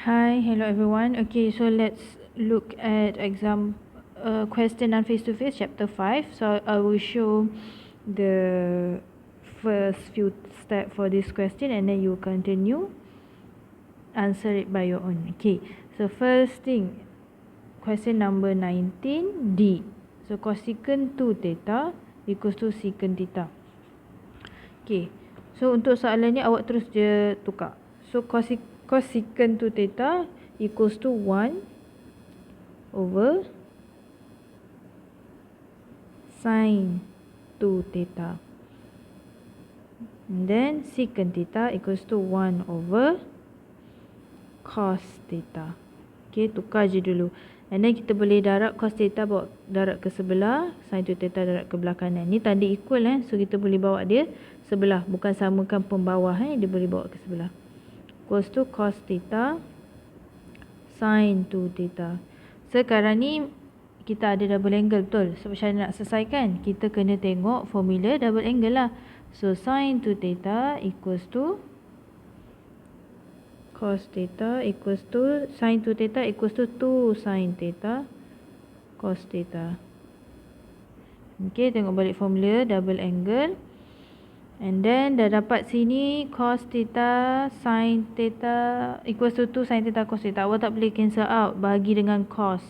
Hi, hello everyone. Okay, so let's look at question on face-to-face chapter 5. So I will show the first few steps for this question and then you continue answer it by your own. Okay, so first thing, question number 19, D. So cosecant 2 theta equals to secant theta. Okay, so untuk soalan ni awak terus je tukar. So cosecant 2 theta equals to 1 over sin 2 theta. And then secant theta equals to 1 over cos theta. Okay, tukar je dulu. And then kita boleh darab cos theta bawa darab ke sebelah, sin 2 theta darab ke belah kanan. Ni tanda equal so kita boleh bawa dia sebelah, bukan samakan pembawah dia boleh bawa ke sebelah. Equals to cos theta sin 2 theta. Sekarang ni kita ada double angle, betul? So macam mana nak selesaikan? Kita kena tengok formula double angle lah. So sin 2 theta equals to cos theta equals to sin 2 theta equals to 2 sin theta cos theta. Okay, tengok balik formula double angle. And then dah dapat sini cos theta sin theta equals to 2 sin theta cos theta. Awak tak boleh cancel out, bagi dengan cos.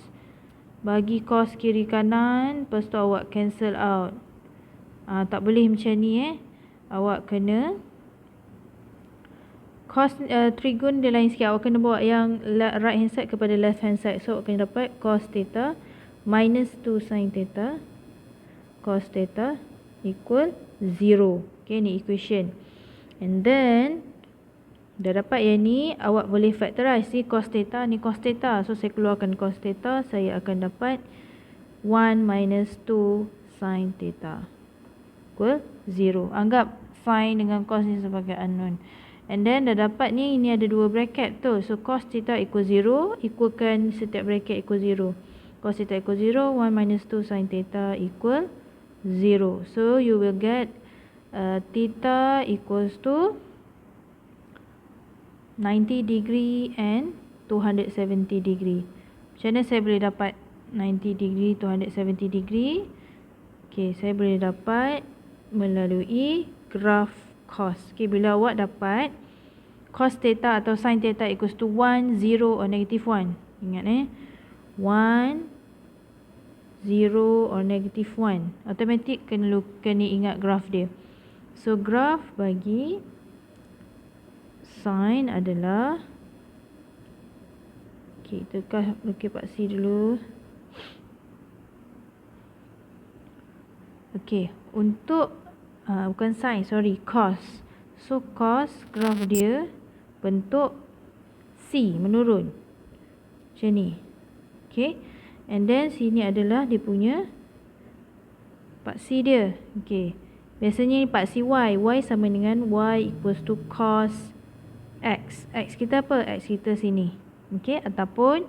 Bagi cos kiri kanan, lepas tu awak cancel out. Tak boleh macam ni Awak kena cos trigon dia lain sikit. Awak kena bawa yang right hand side kepada left hand side. So awak kena dapat cos theta minus 2 sin theta cos theta equal 0. Okay, ni equation. And then dah dapat yang ni, awak boleh factorize ni cos theta, ni cos theta. So saya keluarkan cos theta, saya akan dapat 1 minus 2 sin theta equal 0. Anggap sin dengan cos ni sebagai unknown. And then dah dapat ni, ini ada dua bracket tu. So cos theta equal 0, equalkan setiap bracket equal 0. Cos theta equal 0, 1 minus 2 sin theta equal 0. So you will get theta equals to 90 degree and 270 degree. Macam mana saya boleh dapat 90 degree, 270 degree? Okay, saya boleh dapat melalui graf cos. Okay, bila awak dapat cos theta atau sin theta equals to 1, 0 or negative 1. Ingat 1, 0 or negative 1. Automatic kena ingat graf dia. So graf bagi sin adalah, okay, kita lukis paksi dulu. Okay, untuk bukan sin, sorry, cos. So cos graf dia bentuk C, menurun macam ni. Okay, and then sini adalah dia punya paksi dia. Okay, biasanya ni paksi Y. Y sama dengan Y equals to cos X. X kita apa? X kita sini. Okay, ataupun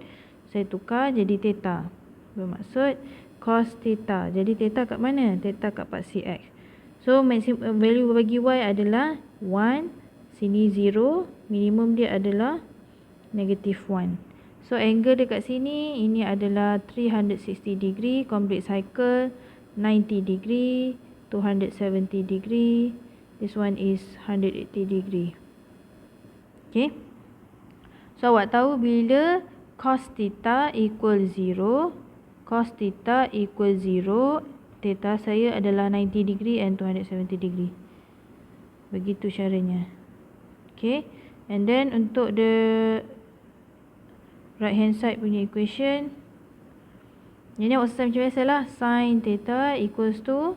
saya tukar jadi theta. Bermaksud cos theta. Jadi theta kat mana? Theta kat paksi X. So maximum value bagi Y adalah 1. Sini 0. Minimum dia adalah negative 1. So angle dekat sini, ini adalah 360 degree. Complete cycle 90 degree, 270 degree. This one is 180 degree. Okay, so awak tahu bila cos theta equal 0, cos theta equal 0, theta saya adalah 90 degree and 270 degree. Begitu caranya. Okay, and then untuk the right hand side punya equation, ini awak selesai macam biasalah. Sin theta equals to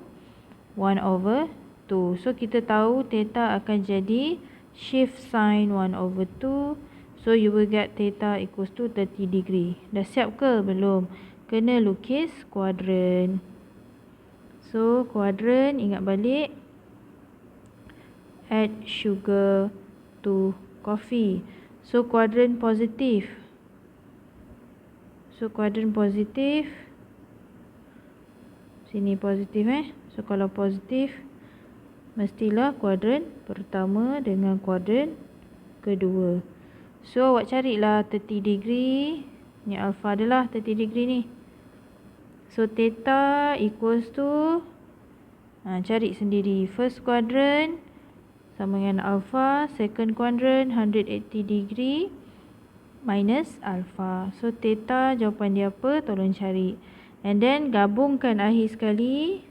1 over 2. So kita tahu theta akan jadi shift sin 1 over 2. So you will get theta equals to 30 degree. Dah siap ke? Belum. Kena lukis kuadran. So kuadran, ingat balik, add sugar to coffee. So kuadran positif. So kuadran positif, sini positif So kalau positif, mestilah kuadran pertama dengan kuadran kedua. So awak carilah 30 degree. Ni alpha dia lah 30 degree ni. So theta equals to cari sendiri. First quadrant sama dengan alpha, second quadrant 180 degree minus alpha. So theta jawapan dia apa? Tolong cari. And then gabungkan akhir sekali.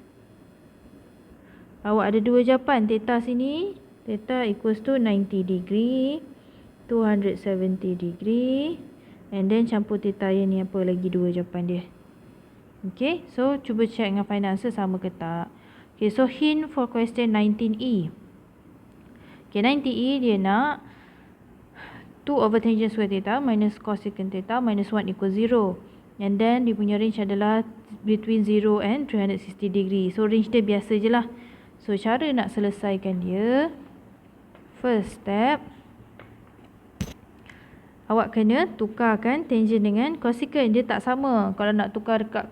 Awak ada dua jawapan. Theta sini, theta equals to 90 degree, 270 degree. And then campur theta yang ni, apa lagi dua jawapan dia. Okay, so cuba check dengan final answer sama ke tak. Okay, so hint for question 19E. Okay, 19E dia nak 2 over tangent square theta minus cosecant theta minus 1 equals 0. And then dia punya range adalah between 0 and 360 degree. So range dia biasa je lah. So cara nak selesaikan dia, first step, awak kena tukarkan tangent dengan cosecant. Dia tak sama. Kalau nak tukar dekat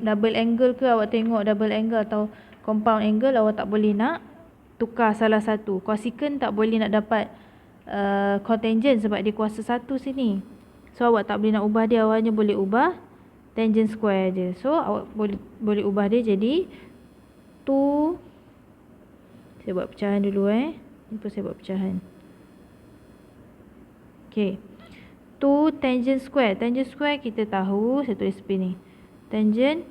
double angle ke, awak tengok double angle atau compound angle, awak tak boleh nak tukar salah satu. Cosecant tak boleh nak dapat cotangent sebab dia kuasa satu sini. So awak tak boleh nak ubah dia, awak hanya boleh ubah tangent square je. So awak boleh ubah dia jadi 2. Saya buat pecahan dulu Ni pun saya buat pecahan. Okay, 2 tangent square. Tangent square kita tahu, saya tulis seperti ni. Tangent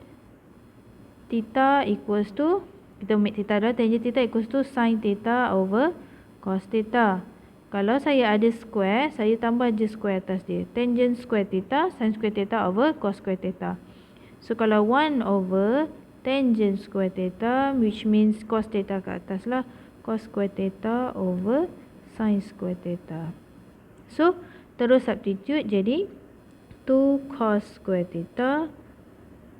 theta equals to, kita ambil theta dah, tangent theta equals to sin theta over cos theta. Kalau saya ada square, saya tambah je square atas dia. Tangent square theta, sin square theta over cos square theta. So kalau 1 over tangent square theta, which means cos theta kat atas lah, cos square theta over sin square theta. So terus substitute jadi 2 cos square theta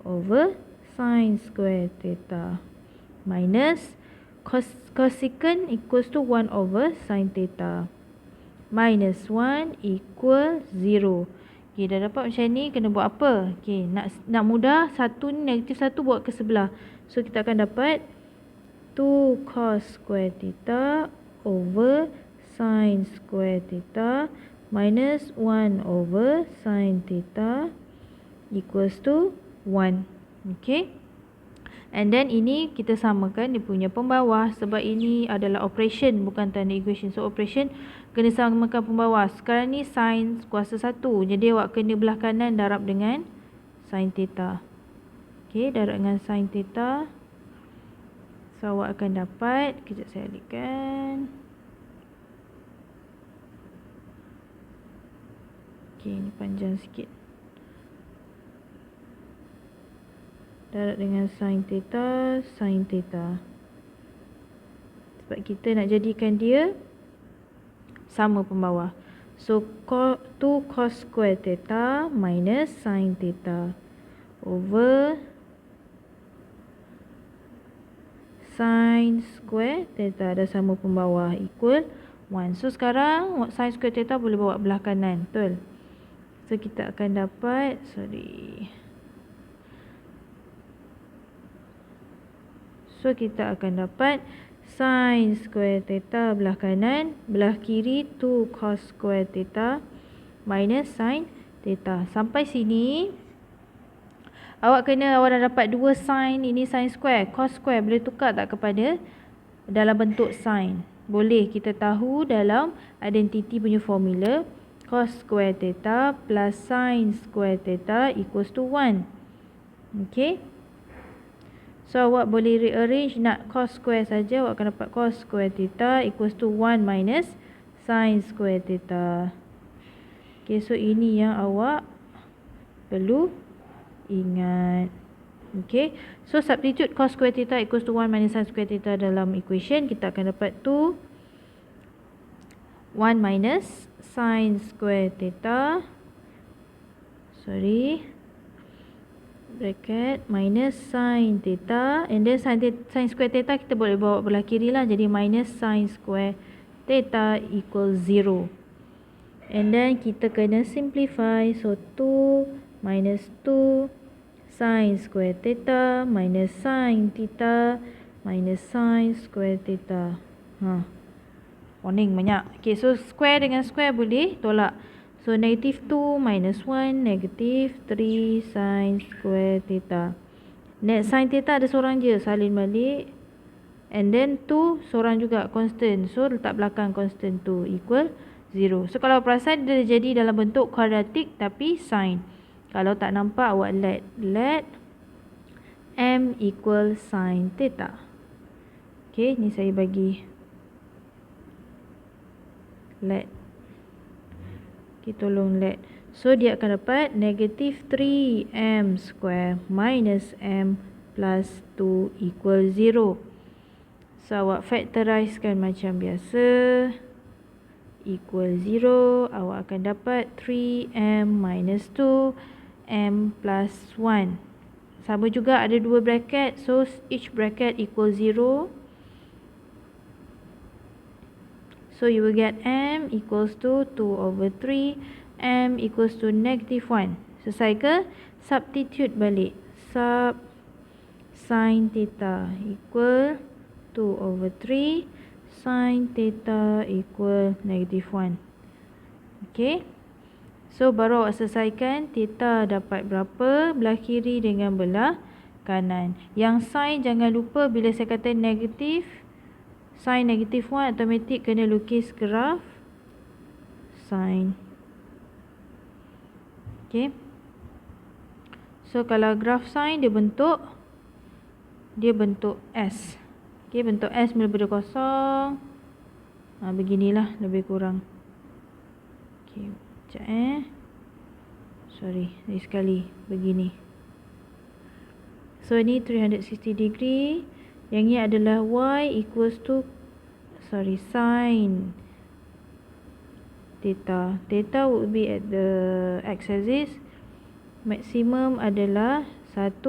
over sin square theta minus cosecant equals to 1 over sin theta minus 1 equal 0. Okay, dah dapat macam ni, kena buat apa? Okay, nak mudah, satu ni negatif satu buat ke sebelah. So kita akan dapat 2 cos square theta over sin square theta minus 1 over sin theta equals to 1. Okay. And then ini kita samakan dia punya pembawah sebab ini adalah operation bukan tanda equation. So operation kena samakan pembawah. Sekarang ni sin kuasa 1. Jadi awak kena belah kanan darab dengan sin theta. Okay, darab dengan sin theta. So awak akan dapat, kejap saya alihkan. Okay, ni panjang sikit. Darab dengan sin theta, sin theta. Sebab kita nak jadikan dia sama pembawah. So 2 cos square theta minus sin theta over sin square theta, dah sama pembawah, equal 1. So sekarang sin square theta boleh bawa belah kanan, betul? So kita akan dapat, So kita akan dapat sin square theta belah kanan, belah kiri 2 cos square theta minus sin theta. Sampai sini awak dah dapat 2 sin, ini sin square, cos square boleh tukar tak kepada dalam bentuk sin? Boleh. Kita tahu dalam identity punya formula, cos square theta plus sin square theta equals to 1. Okay. So awak boleh rearrange, nak cos square saja, awak akan dapat cos square theta equals to 1 minus sin square theta. Okay, so ini yang awak perlu ingat. Okay, so substitute cos square theta equals to 1 minus sin square theta dalam equation. Kita akan dapat 1 minus sin square theta, bracket minus sin theta, and then sin square theta kita boleh bawa belah kiri lah, jadi minus sin square theta equals 0. And then kita kena simplify. So 2 minus 2 sin square theta minus sin theta minus sin square theta. Warning banyak. Okay, so square dengan square boleh tolak. So negative 2 minus 1, negative 3 sin square theta. Sin theta ada seorang je, salin balik. And then 2 seorang juga, constant. So letak belakang constant 2 equal 0. So kalau perasan dia jadi dalam bentuk kuadratik tapi sin. Kalau tak nampak awak let m equal sin theta. Okay, ni saya bagi let. Okay, tolong let. So dia akan dapat negative 3m square minus m plus 2 equal 0. So awak factorizekan macam biasa. Equal 0. Awak akan dapat 3m minus 2 m plus 1. Sama juga ada dua bracket. So each bracket equal 0. So you will get m equals to 2 over 3. M equals to negative 1. Selesai ke? Substitute balik. Sub sin theta equal 2 over 3. Sin theta equal negative 1. Okay. So baru awak selesaikan. Theta dapat berapa? Belah kiri dengan belah kanan. Yang sin jangan lupa bila saya kata negatif. Sin negative 1 automatik kena lukis graf sin. Okay. So kalau graf sin dia bentuk S. Okay, bentuk S mula-mula kosong. Beginilah lebih kurang. Okay, sekejap Sorry, lagi sekali begini. So ni 360 degree. Yang ni adalah y equals to sin theta. Theta would be at the x-axis. Maksimum adalah 1,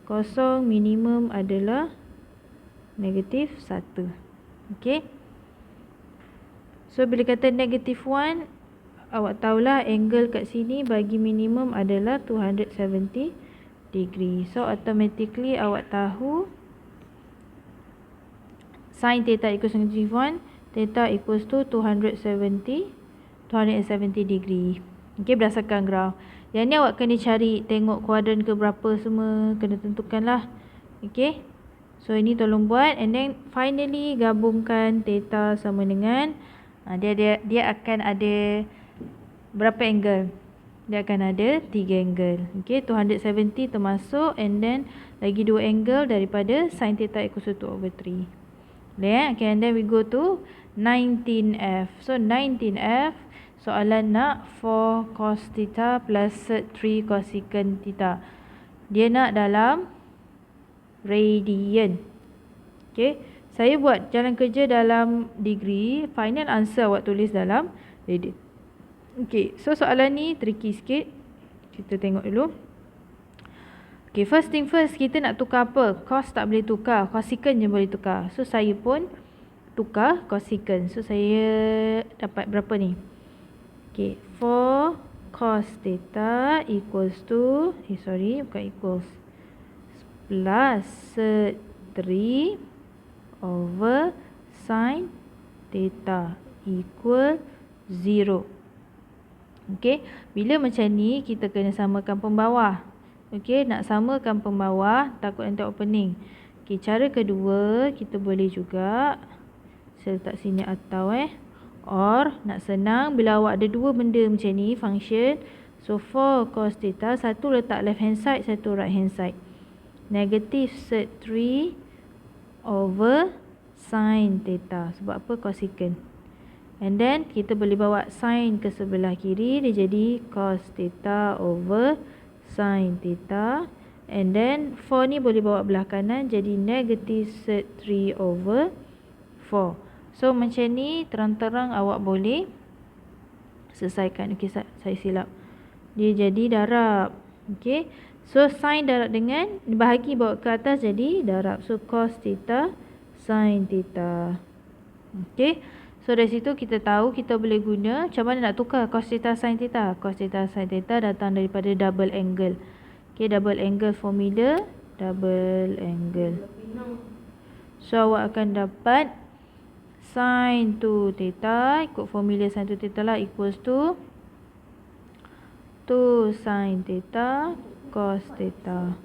kosong, minimum adalah negatif 1. Okay. So bila kata negatif 1, awak tahulah angle kat sini bagi minimum adalah 270 degree. So automatically awak tahu sin theta equals negative 1, theta equals to 270 degree. Okay, berdasarkan graf. Yang ni awak kena cari, tengok kuadran ke berapa semua, kena tentukan lah. Okay. So ini tolong buat, and then finally gabungkan theta sama dengan dia akan ada berapa angle? Dia akan ada 3 angle. Okay, 270 termasuk, and then lagi 2 angle daripada sin theta equals to 2 over 3. Okay, and then we go to 19F. So 19F, soalan nak 4 cos theta plus 3 cosecant theta. Dia nak dalam radian. Okay, saya buat jalan kerja dalam degree. Final answer awak tulis dalam radian. Okay, so soalan ni tricky sikit. Kita tengok dulu. Okay, first thing first, kita nak tukar apa? Cos tak boleh tukar, cosecant je boleh tukar. So saya pun tukar cosecant. So saya dapat berapa ni? Okay, 4 cos theta equals to bukan equals, plus 3 over sin theta equal 0. Okay, bila macam ni kita kena samakan pembawah. Okay, nak samakan pembawah, takut nanti awak pening. Okay, cara kedua kita boleh juga, saya letak sini atau or nak senang, bila awak ada dua benda macam ni function, so 4 cos theta, satu letak left hand side, satu right hand side, negative 3 over sin theta. Sebab apa? Cosecant. And then kita boleh bawa sin ke sebelah kiri, dia jadi cos theta over sin theta. And then 4 ni boleh bawa belah kanan, jadi negative 3 over 4. So macam ni terang-terang awak boleh selesaikan. Okay, saya silap, dia jadi darab. Okay, so sin darab dengan bahagi bawa ke atas jadi darab. So cos theta sin theta. Okay, so dari situ kita tahu kita boleh guna macam mana nak tukar cos theta sin theta. Cos theta sin theta datang daripada double angle. Okay, double angle formula, double angle. So awak akan dapat sin 2 theta, ikut formula sin 2 theta lah, equals to 2 sin theta cos theta.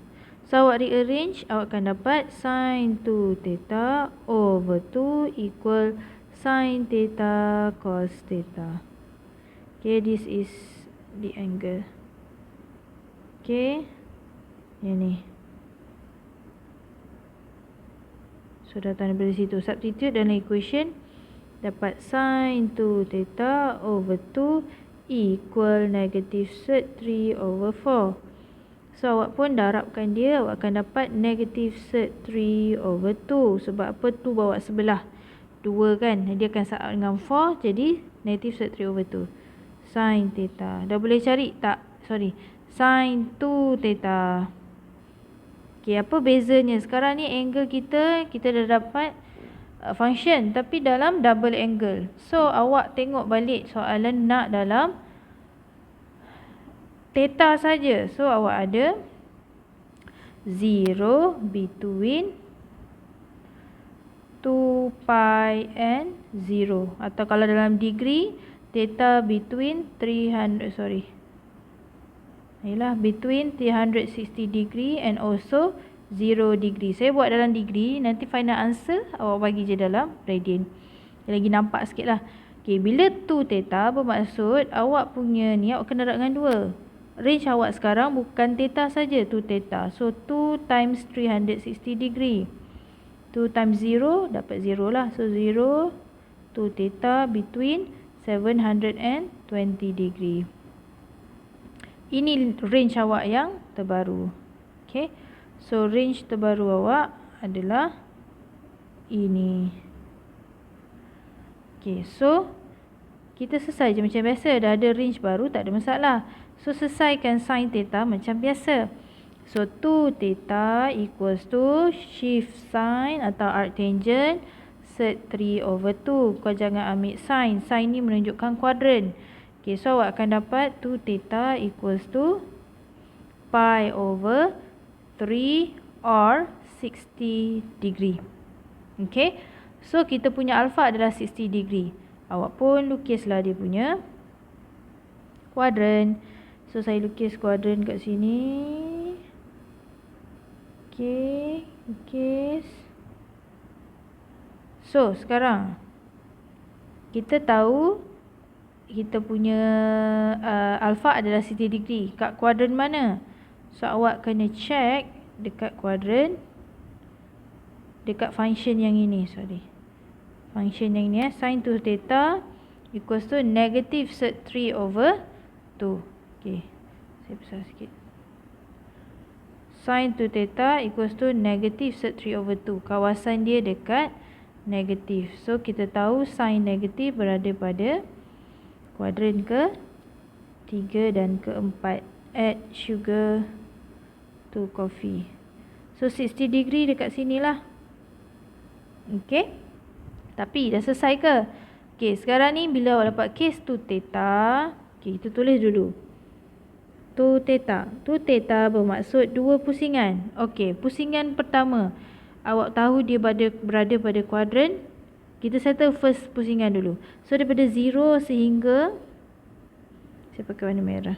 So awak rearrange, awak akan dapat sin 2 theta over 2 equal sin theta cos theta. Okay, this is the angle. Okay, yang ni. So datang daripada situ, substitute dalam equation, dapat sin 2 theta over 2 equal negative sert 3 over 4. So awak pun darabkan dia, awak akan dapat negative sert 3 over 2. Sebab apa? 2 bawa sebelah 2 kan, dia akan sama dengan 4, jadi negative sert 3 over 2 sin theta. Dah boleh cari tak? Sorry, sin 2 theta. Okay, apa bezanya? Sekarang ni angle kita dah dapat function, tapi dalam double angle. So awak tengok balik soalan nak dalam theta saja. So awak ada 0 between 2 pi and 0. Atau kalau dalam degree, theta between 300, between 360 degree and also 0 degree. Saya buat dalam degree, nanti final answer awak bagi je dalam radian. Lagi nampak sikit lah. Okay, bila 2 theta bermaksud awak punya ni, awak kena darab dengan 2. Range awak sekarang bukan theta saja, 2 theta. So 2 times 360 degree. 2 times 0, dapat 0 lah. So 0, 2 theta between 720 degree. Ini range awak yang terbaru. Okay, so range terbaru awak adalah ini. Okay, so kita selesai je macam biasa. Dah ada range baru, tak ada masalah. So selesaikan sin theta macam biasa. So 2 theta equals to shift sin atau arctangent sert 3 over 2. Kau jangan ambil sin. Sin ni menunjukkan kuadran. Okay, so awak akan dapat 2 theta equals to pi over 3 or 60 degree. Okay, so kita punya alpha adalah 60 degree. Awak pun lukislah dia punya kuadran. So saya lukis kuadran kat sini. Okay, lukis. So sekarang kita tahu kita punya alpha adalah 60 degree. Kat kuadran mana? So awak kena check dekat kuadran, dekat function yang ini, function yang ini, sin 2 theta equals to negative sert 3 over 2. Okay, saya besar sikit. Sin 2 theta equals to negative sert 3 over 2. Kawasan dia dekat negatif. So kita tahu sin negatif berada pada kuadran ke-3 dan ke-4. Add sugar to coffee. So 60 degree dekat sini lah. Okay, tapi dah selesai ke? Okay, sekarang ni bila awak dapat case 2 theta, okay, kita tulis dulu 2 theta. 2 theta bermaksud 2 pusingan. Okay, pusingan pertama awak tahu dia berada pada kuadran. Kita settle first pusingan dulu. So daripada 0 sehingga, saya pakai warna merah.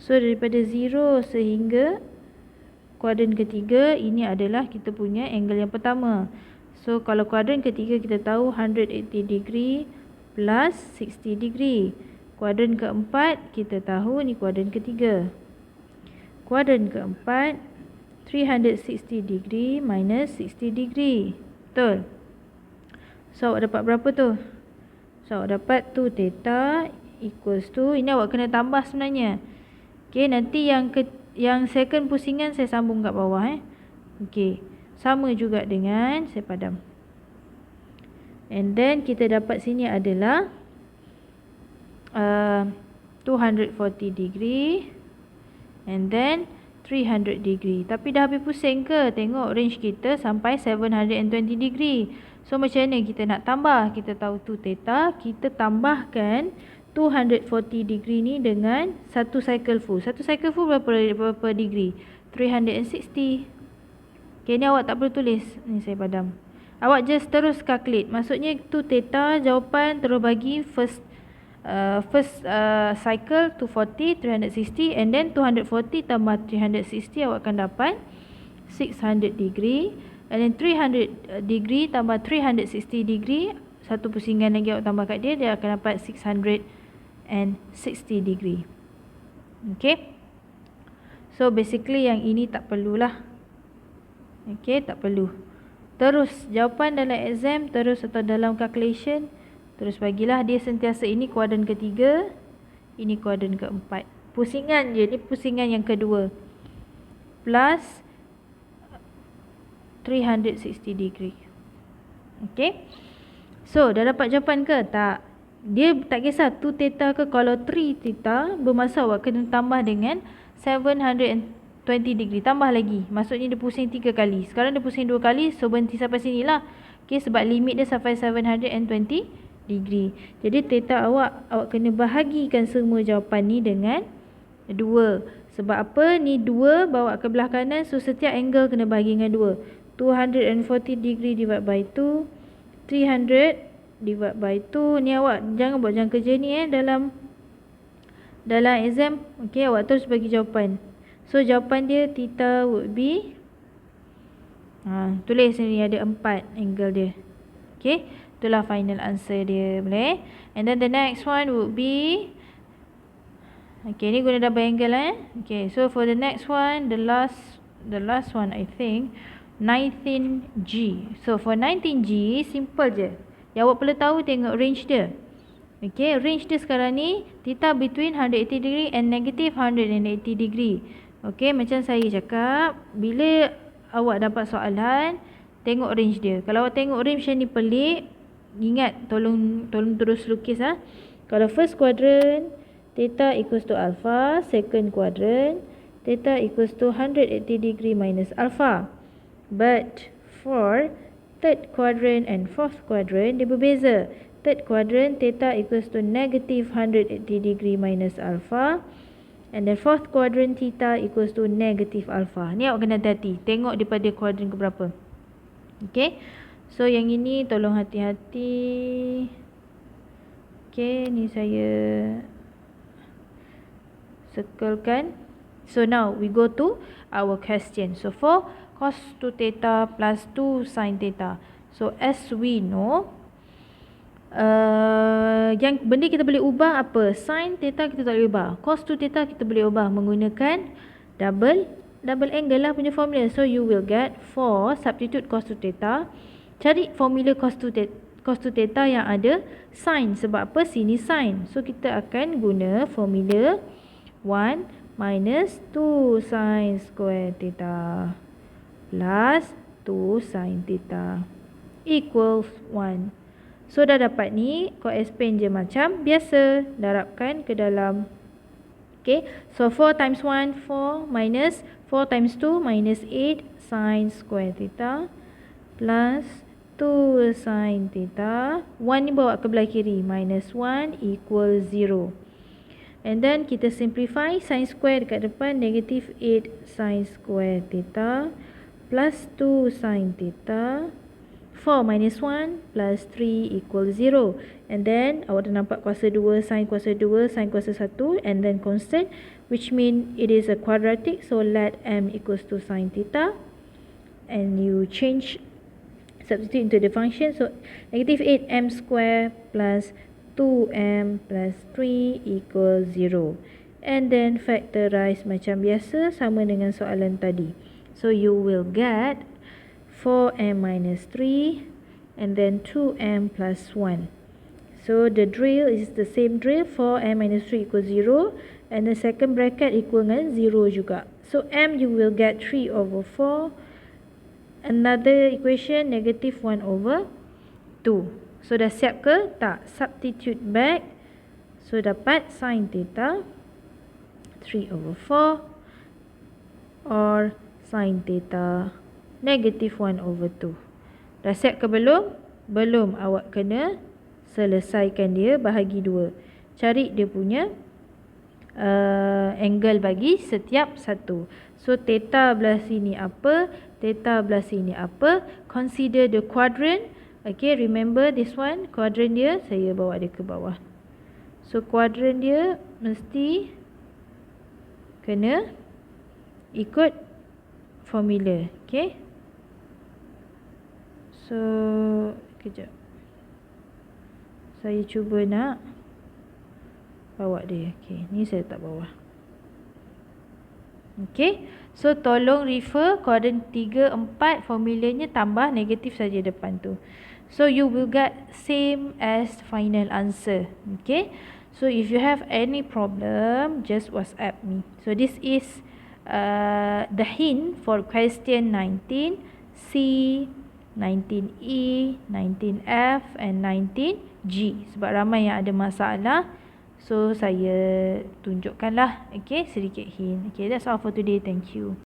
So daripada 0 sehingga kuadran ketiga, ini adalah kita punya angle yang pertama. So kalau kuadran ketiga kita tahu 180 degree plus 60 degree. Kuadran keempat kita tahu ni kuadran ketiga. Kuadran keempat 360 degree minus 60 degree. Betul? So awak dapat berapa tu? So awak dapat 2 theta equals to, ini awak kena tambah sebenarnya. Okay, nanti yang second pusingan saya sambung kat bawah. Okay, sama juga dengan, saya padam. And then kita dapat sini adalah 240 degree and then 300 degree. Tapi dah habis pusing ke? Tengok range kita sampai 720 degree. So macam mana kita nak tambah? Kita tahu 2 theta, kita tambahkan 240 degree ni dengan satu cycle full. Satu cycle full berapa degree? 360. Okay, ni awak tak perlu tulis. Ni saya padam. Awak just terus calculate. Maksudnya tu theta jawapan terus bagi first cycle 240 360 and then 240 tambah 360 awak akan dapat 600 degree, and then 300 degree tambah 360 degree, satu pusingan lagi awak tambah kat dia, dia akan dapat 660 degree. Okay, so basically yang ini tak perlulah. Okay, tak perlu. Terus jawapan dalam exam terus atau dalam calculation terus bagilah dia sentiasa ini kuadran ketiga, ini kuadran keempat. Pusingan je, ni pusingan yang kedua. Plus 360 degree. Okay. So, dah dapat jawapan ke? Tak. Dia tak kisah 2 theta ke, kalau 3 theta bermaksud awak kena tambah dengan 720 degree. Tambah lagi. Maksudnya dia pusing 3 kali. Sekarang dia pusing 2 kali, so berhenti sampai sini lah. Okay, sebab limit dia sampai 720 degree. Jadi theta awak kena bahagikan semua jawapan ni dengan 2. Sebab apa? Ni 2 bawa ke belah kanan, so setiap angle kena bahagi dengan 2. 240 degree divide by 2, 300 divide by 2. Ni awak jangan buat jangan kerja ni dalam exam. Okay, awak terus bagi jawapan. So jawapan dia theta would be tulis sini ada 4 angle dia. Okay, itulah final answer dia, boleh. And then the next one would be, okay, ni guna double angle Okay, so for the next one, the last one I think 19G. So for 19G, simple je. Yang awak perlu tahu tengok range dia. Okay, range dia sekarang ni theta between 180 degree and negative 180 degree. Okay, macam saya cakap, bila awak dapat soalan, tengok range dia. Kalau awak tengok range yang ni pelik, ingat, tolong terus lukis Kalau first quadrant, theta equals to alpha. Second quadrant, theta equals to 180 degree minus alpha. But for third quadrant and fourth quadrant, dia berbeza. Third quadrant, theta equals to negative 180 degree minus alpha. And then fourth quadrant, theta equals to negative alpha. Ni awak kena hati-hati. Tengok daripada quadrant ke berapa. Okay. So yang ini tolong hati-hati. Okay, ni saya circlekan. So now we go to our question. So for cos 2 theta plus 2 sin theta. So as we know, yang benda kita boleh ubah apa? Sin theta kita tak boleh ubah. Cos 2 theta kita boleh ubah menggunakan double angle lah punya formula. So you will get 4 substitute cos 2 theta. Cari formula cos 2 theta yang ada sin. Sebab apa? Sini sin. So kita akan guna formula 1 minus 2 sin square theta plus 2 sin theta equals 1. So dah dapat ni, kau expand je macam biasa, darabkan ke dalam. Okay, so 4 times 1 4 minus 4 times 2 minus 8 sin square theta plus 2 sin theta. 1 ni bawa ke belah kiri, minus 1 equals 0. And then kita simplify, sin square dekat depan, negative 8 sin square theta plus 2 sin theta. 4 minus 1 plus 3 equals 0. And then awak dah nampak kuasa 2, sin kuasa 2, sin kuasa 1, and then constant, which mean it is a quadratic. So let m equals to sin theta, and you substitute into the function. So negative 8m square plus 2m plus 3 equals 0. And then factorize macam biasa, sama dengan soalan tadi. So you will get 4m minus 3 and then 2m plus 1. So the drill is the same drill, 4m minus 3 equals 0, and the second bracket equal dengan 0 juga. So m you will get 3 over 4. Another equation, negative 1 over 2. So dah siap ke? Tak. Substitute back. So dapat sin theta 3 over 4 or sin theta negative 1 over 2. Dah siap ke belum? Belum. Awak kena selesaikan dia bahagi 2. Cari dia punya angle bagi setiap satu. So theta belah sini apa, theta belah sini apa. Consider the quadrant. Okay, remember this one, quadrant dia, saya bawa dia ke bawah. So quadrant dia mesti kena ikut formula. Okay, so kejap, saya cuba nak bawa dia. Okay, ni saya tak bawah. Okay, so tolong refer quadrant 3, 4, formulanya tambah negatif saja depan tu. So you will get same as final answer. Okay, so if you have any problem, just WhatsApp me. So this is the hint for question 19C, 19E, 19F and 19G. Sebab ramai yang ada masalah, so saya tunjukkanlah, okay, sedikit hint. Okay, that's all for today. Thank you.